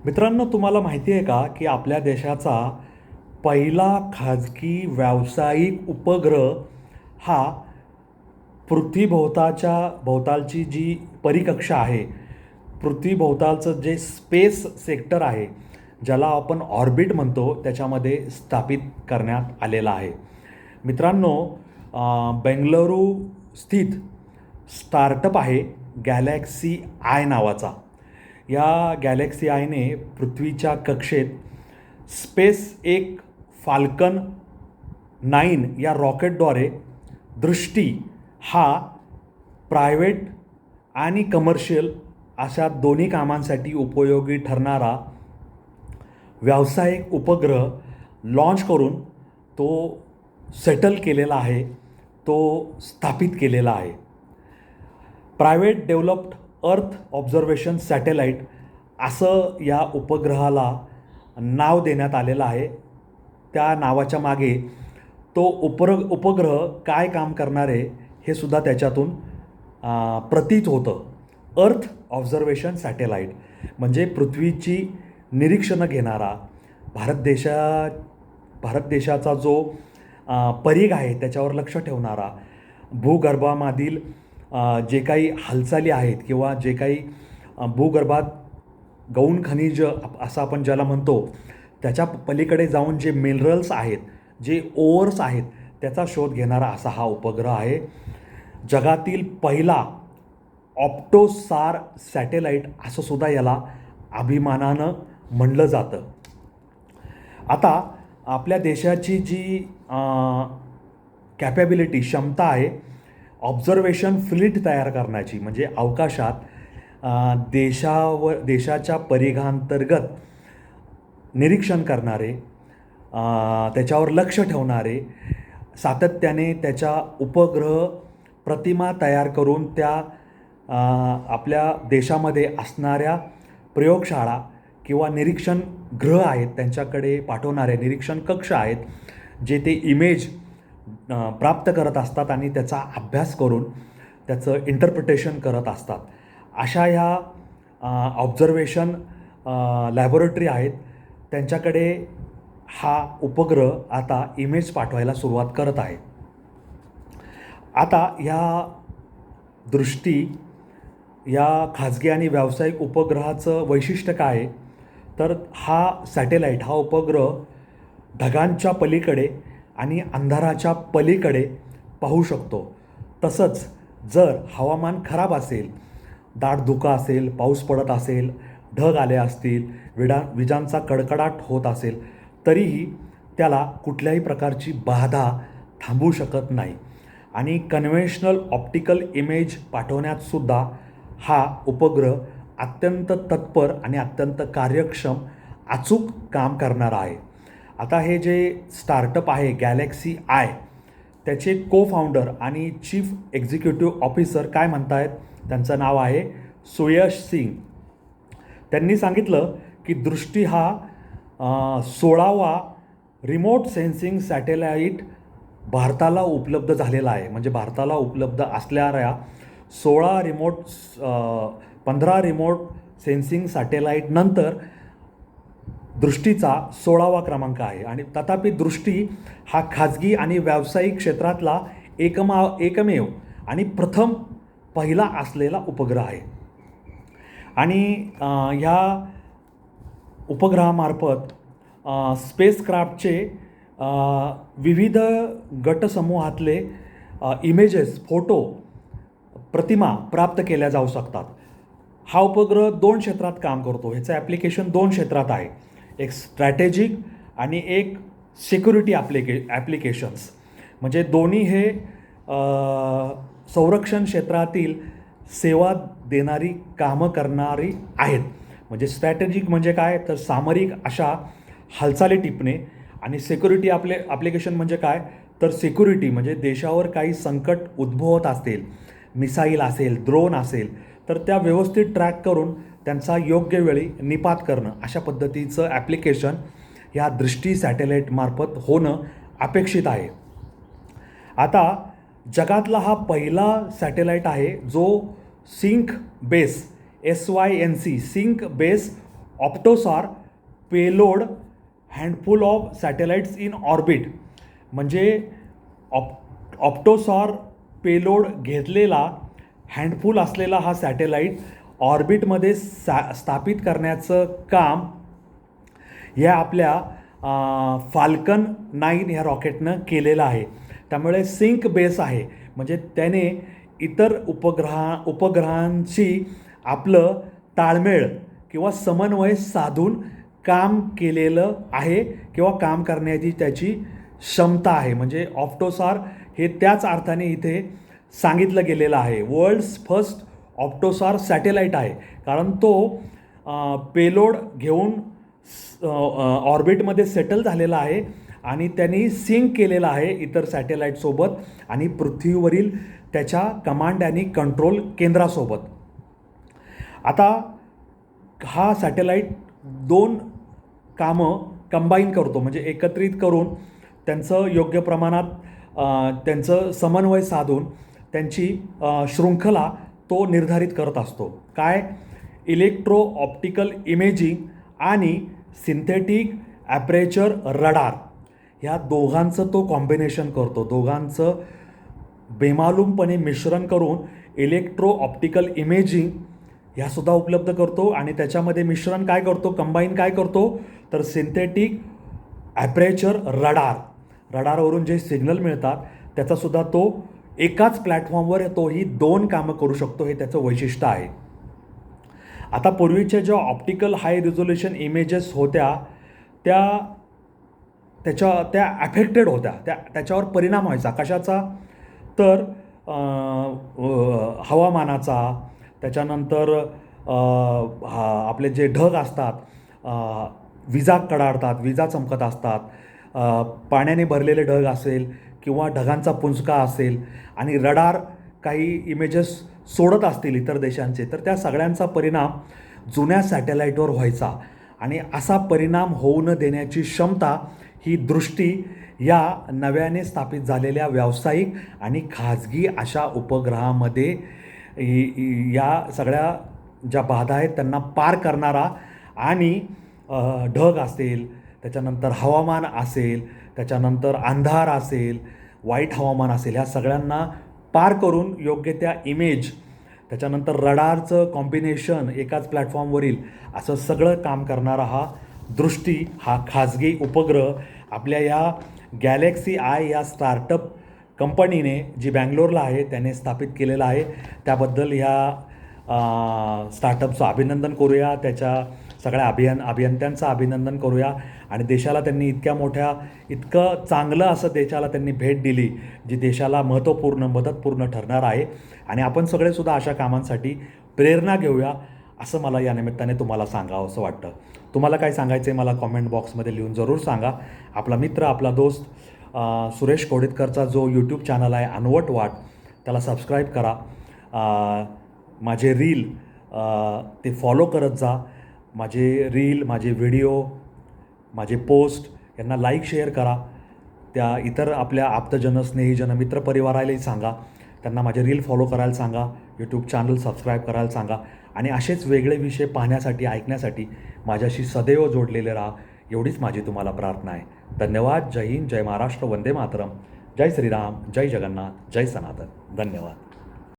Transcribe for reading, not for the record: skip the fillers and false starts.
मित्रांनो, तुम्हाला माहिती आहे का की आपल्या देशाचा पहिला खाजगी व्यावसायिक उपग्रह हा पृथ्वीभोवताच्या भोवतालची जी परिकक्षा आहे, पृथ्वीभोवतालचं जे स्पेस सेक्टर आहे, ज्याला आपण ऑर्बिट म्हणतो, त्याच्यामध्ये स्थापित करण्यात आलेला आहे. मित्रांनो, बेंगळुरू स्थित स्टार्टअप आहे गॅलेक्सी आय नावाचा. या गॅलेक्सी आयने पृथ्वीच्या कक्षेत स्पेस एक फाल्कन 9 या रॉकेटद्वारे दृष्टी हा प्रायव्हेट आणि कमर्शियल अशा दोन्ही कामांसाठी उपयोगी ठरणारा व्यावसायिक उपग्रह लॉन्च करून तो सेटल केलेला आहे, तो स्थापित केलेला आहे. प्रायव्हेट डेव्हलप्ड अर्थ ऑब्झर्वेशन सॅटेलाईट असं या उपग्रहाला नाव देण्यात आलेलं आहे. त्या नावाच्या मागे तो उपग्रह काय काम करणार आहे हे सुद्धा त्याच्यातून प्रतीत होतं. अर्थ ऑब्झर्वेशन सॅटेलाईट म्हणजे पृथ्वीची निरीक्षणं घेणारा भारत देशाचा जो परिघ आहे त्याच्यावर लक्ष ठेवणारा, भूगर्भामधील जे काही हालचाली आहेत किंवा जे काही भूगर्भात गौण खनिज असं आपण ज्याला म्हणतो, त्याच्या पलीकडे जाऊन जे मिनरल्स आहेत, जे ओअर्स आहेत, त्याचा शोध घेणारा असा हा उपग्रह आहे. जगातील पहिला ऑप्टोसार सॅटेलाईट असं सुद्धा याला अभिमानानं म्हणलं जातं. आता आपल्या देशाची जी कॅपॅबिलिटी क्षमता आहे ऑब्झर्वेशन फ्लीट तयार करण्याची, म्हणजे अवकाशात देशाच्या परिघांतर्गत निरीक्षण करणारे, त्याच्यावर लक्ष ठेवणारे, सातत्याने त्याच्या उपग्रह प्रतिमा तयार करून त्या आपल्या देशामध्ये असणाऱ्या प्रयोगशाळा किंवा निरीक्षण गृह आहेत त्यांच्याकडे पाठवणारे निरीक्षण कक्ष आहेत, जे ते इमेज प्राप्त करत असतात आणि त्याचा अभ्यास करून त्याचं इंटरप्रिटेशन करत असतात. अशा ह्या ऑब्झर्वेशन लॅबोरेटरी आहेत, त्यांच्याकडे हा उपग्रह आता इमेज पाठवायला सुरुवात करत आहे. आता ह्या दृष्टी या खाजगी आणि व्यावसायिक उपग्रहाचं वैशिष्ट्य काय आहे, तर हा सॅटेलाईट, हा उपग्रह ढगांच्या पलीकडे आणि अंधाराच्या पलीकडे पाहू शकतो. तसंच जर हवामान खराब असेल, दाट धुकं असेल, पाऊस पडत असेल, ढग आले असतील, विजांचा कडकडाट होत असेल, तरीही त्याला कुठल्याही प्रकारची बाधा थांबवू शकत नाही. आणि कन्व्हेन्शनल ऑप्टिकल इमेज पाठवण्यातसुद्धा हा उपग्रह अत्यंत तत्पर आणि अत्यंत कार्यक्षम अचूक काम करणारा आहे. आता हे जे स्टार्टअप आहे गॅलेक्सी आय, त्याचे को फाउंडर आणि चीफ एक्झिक्युटिव्ह ऑफिसर काय म्हणत आहेत, त्यांचं नाव आहे सुयश सिंग. त्यांनी सांगितलं की दृष्टी हा 16वा रिमोट सेन्सिंग सॅटेलाईट भारताला उपलब्ध झालेला आहे. म्हणजे भारताला उपलब्ध असणाऱ्या 15 रिमोट सेन्सिंग सॅटेलाईट नंतर दृष्टीचा 16वा क्रमांक आहे. आणि तथापि दृष्टी हा खाजगी आणि व्यावसायिक क्षेत्रातला एकमेव आणि पहिला असलेला उपग्रह आहे. आणि ह्या उपग्रहामार्फत स्पेसक्राफ्टचे विविध गटसमूहातले इमेजेस, फोटो, प्रतिमा प्राप्त केल्या जाऊ शकतात. हा उपग्रह 2 क्षेत्रात काम करतो. ह्याचं ॲप्लिकेशन 2 क्षेत्रात आहे, एक स्ट्रॅटेजिक आणि एक सिक्युरिटी ॲप्लिकेशन्स. म्हणजे दोन्ही हे संरक्षण क्षेत्रातील सेवा देणारी कामं करणारी आहेत. म्हणजे स्ट्रॅटेजिक म्हणजे काय, तर सामरिक अशा हालचाली टिपणे. आणि सिक्युरिटी ॲप्लिकेशन म्हणजे काय, तर सिक्युरिटी म्हणजे देशावर काही संकट उद्भवत असतील, मिसाईल असेल, ड्रोन असेल, तर त्या व्यवस्थित ट्रॅक करून त्यांचा योग्य वेळी निपात करणं, अशा पद्धतीचं ॲप्लिकेशन ह्या दृष्टी सॅटेलाईटमार्फत होणं अपेक्षित आहे. आता जगातला हा पहिला सॅटेलाईट आहे जो sync base SYNC sync base OptoSAR payload handful of satellites in orbit. म्हणजे ऑप्टोसार पेलोड घेतलेला हँडफुल असलेला हा सॅटेलाईट ऑर्बिटमध्ये स्थापित करण्याचं काम या आपल्या फाल्कन 9 ह्या रॉकेटनं केलेलं आहे. त्यामुळे सिंक बेस आहे, म्हणजे त्याने इतर उपग्रहांशी आपलं ताळमेळ किंवा समन्वय साधून काम केलेलं आहे किंवा काम करण्याची त्याची क्षमता आहे. म्हणजे ऑप्टोसार हे त्याच अर्थाने इथे सांगितलं गेलेलं आहे. वर्ल्ड्स फर्स्ट ऑप्टोसार सॅटेलाईट आहे, कारण तो पेलोड घेऊन ऑर्बिटमध्ये सेटल झालेला आहे आणि त्यांनी सिंक केलेला आहे इतर सॅटेलाईटसोबत आणि पृथ्वीवरील त्याच्या कमांड आणि कंट्रोल केंद्रासोबत. आता हा सॅटेलाईट 2 कामं कंबाईन करतो, म्हणजे एकत्रित करून त्यांचं योग्य प्रमाणात त्यांचं समन्वय साधून त्यांची शृंखला तो निर्धारित करत असतो. काय? इलेक्ट्रो ऑप्टिकल इमेजिंग आणि सिंथेटिक ॲपरेचर रडार ह्या दोघांचं तो कॉम्बिनेशन करतो. दोघांचं बेमालूमपणे मिश्रण करून इलेक्ट्रो ऑप्टिकल इमेजिंग ह्यासुद्धा उपलब्ध करतो आणि त्याच्यामध्ये मिश्रण काय करतो, कंबाईन काय करतो, तर सिंथेटिक ॲपरेचर रडारवरून जे सिग्नल मिळतात त्याचासुद्धा तो एकाच प्लॅटफॉर्मवर तोही 2 कामं करू शकतो. हे त्याचं वैशिष्ट्य आहे. आता पूर्वीच्या ज्या ऑप्टिकल हाय रिझोल्युशन इमेजेस होत्या त्या अफेक्टेड होत्या, त्याच्यावर परिणाम व्हायचा. कशाचा? तर हवामानाचा, त्याच्यानंतर आपले जे ढग असतात, विजा कडाडतात, विजा चमकत असतात, पाण्याने भरलेले ढग असेल किंवा ढगांचा पुंजका असेल आणि रडार काही इमेजेस सोडत असतील इतर देशांचे, तर त्या सगळ्यांचा परिणाम जुन्या सॅटेलाईटवर व्हायचा. आणि असा परिणाम होऊ न देण्याची क्षमता ही दृष्टी या नव्याने स्थापित झालेल्या व्यावसायिक आणि खाजगी अशा उपग्रहामध्ये या सगळ्या ज्या बाधा आहेत त्यांना पार करणारा आणि ढग असेल, त्याच्यानंतर हवामान असेल, त्याच्यानंतर अंधार असेल, वाईट हवामान असेल, ह्या सगळ्यांना पार करून योग्य त्या इमेज, त्याच्यानंतर रडारचं कॉम्बिनेशन एकाच प्लॅटफॉर्मवरील असं सगळं काम करणारा हा खाजगी उपग्रह आपल्या या गॅलेक्सी आय या स्टार्टअप कंपनीने जी बँगलोरला आहे त्याने स्थापित केलेला आहे. त्याबद्दल ह्या स्टार्टअपचं अभिनंदन करूया, त्याच्या सगळ्या अभियंत्यांचं अभिनंदन करूया. आणि देशाला त्यांनी इतकं चांगलं असं देशाला त्यांनी भेट दिली जी देशाला मदतपूर्ण ठरणार आहे. आणि आपण सगळेसुद्धा अशा कामांसाठी प्रेरणा घेऊया असं मला या निमित्ताने तुम्हाला सांगावं असं वाटतं. तुम्हाला काय सांगायचं आहे मला कॉमेंट बॉक्समध्ये लिहून जरूर सांगा. आपला मित्र, आपला दोस्त सुरेश कोडितकरचा जो यूट्यूब चॅनल आहे अनवट वाट, त्याला सबस्क्राईब करा. माझे रील ते फॉलो करत जा. माझे रील, माझे व्हिडिओ, माझे पोस्ट यांना लाईक शेअर करा. त्या इतर आपल्या आप्तजन, स्नेहीजन, मित्रपरिवारालाही सांगा, त्यांना माझे रील फॉलो करायला सांगा, यूट्यूब चॅनल सबस्क्राईब करायला सांगा. आणि असेच वेगळे विषय पाहण्यासाठी, ऐकण्यासाठी माझ्याशी सदैव जोडलेले राहा, एवढीच माझी तुम्हाला प्रार्थना आहे. धन्यवाद. जय हिंद, जय महाराष्ट्र, वंदे मातरम, जय श्रीराम, जय जगन्नाथ, जय सनातन. धन्यवाद.